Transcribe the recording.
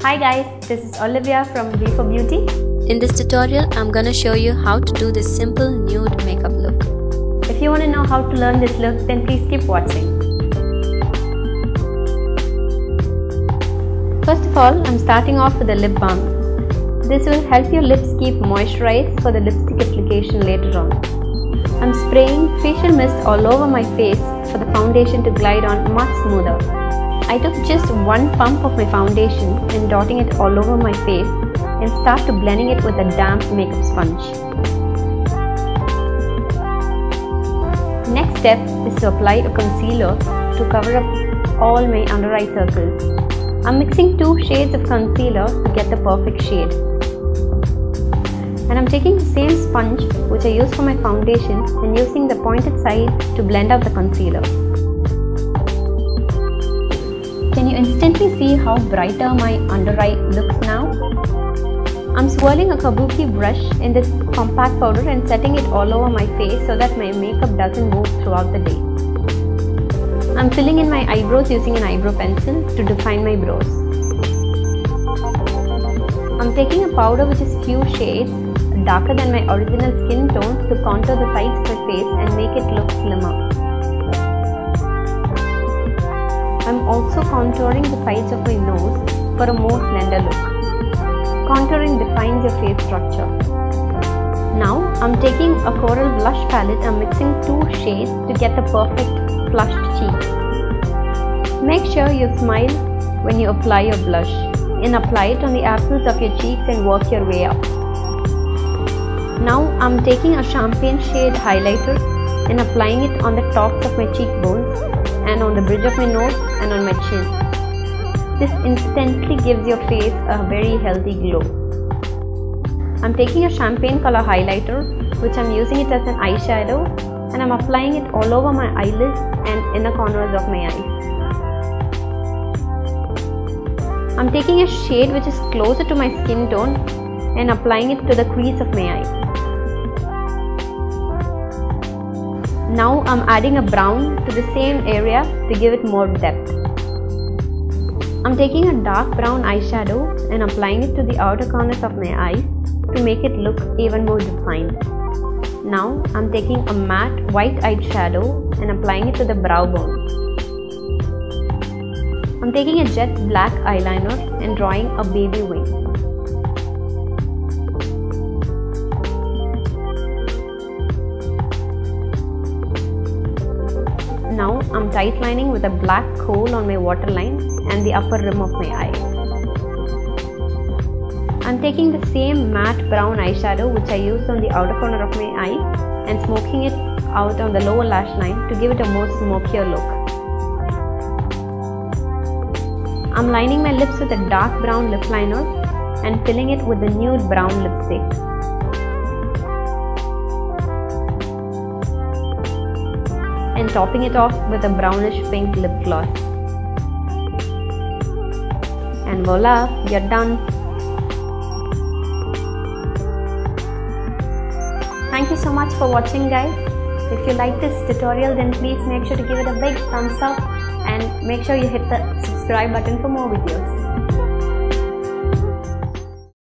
Hi guys, this is Olivia from V for Beauty. In this tutorial, I'm gonna show you how to do this simple nude makeup look. If you want to know how to learn this look, then please keep watching. First of all, I'm starting off with a lip balm. This will help your lips keep moisturized for the lipstick application later on. I'm spraying facial mist all over my face for the foundation to glide on much smoother. I took just one pump of my foundation and dotting it all over my face and start to blending it with a damp makeup sponge. Next step is to apply a concealer to cover up all my under eye circles. I'm mixing 2 shades of concealer to get the perfect shade. And I'm taking the same sponge which I used for my foundation and using the pointed side to blend out the concealer. Can you instantly see how brighter my under eye looks now? I'm swirling a kabuki brush in this compact powder and setting it all over my face so that my makeup doesn't move throughout the day. I'm filling in my eyebrows using an eyebrow pencil to define my brows. I'm taking a powder which is few shades darker than my original skin tone to contour the sides of my face and make it look slimmer. I'm also contouring the sides of my nose for a more slender look. Contouring defines your face structure. Now I'm taking a coral blush palette and mixing 2 shades to get the perfect flushed cheeks. Make sure you smile when you apply your blush and apply it on the apples of your cheeks and work your way up. Now I'm taking a champagne shade highlighter and applying it on the tops of my cheekbones and on the bridge of my nose and on my chin. This instantly gives your face a very healthy glow. I'm taking a champagne color highlighter which I'm using it as an eyeshadow and I'm applying it all over my eyelids and inner corners of my eyes. I'm taking a shade which is closer to my skin tone and applying it to the crease of my eye. Now I'm adding a brown to the same area to give it more depth. I'm taking a dark brown eyeshadow and applying it to the outer corners of my eyes to make it look even more defined. Now I'm taking a matte white eyeshadow and applying it to the brow bone. I'm taking a jet black eyeliner and drawing a baby wing. Now I'm tight lining with a black kohl on my waterline and the upper rim of my eye. I'm taking the same matte brown eyeshadow which I used on the outer corner of my eye and smoking it out on the lower lash line to give it a more smokier look. I'm lining my lips with a dark brown lip liner and filling it with the nude brown lipstick. And topping it off with a brownish pink lip gloss. And voila, you're done. Thank you so much for watching guys. If you like this tutorial then please make sure to give it a big thumbs up and make sure you hit the subscribe button for more videos.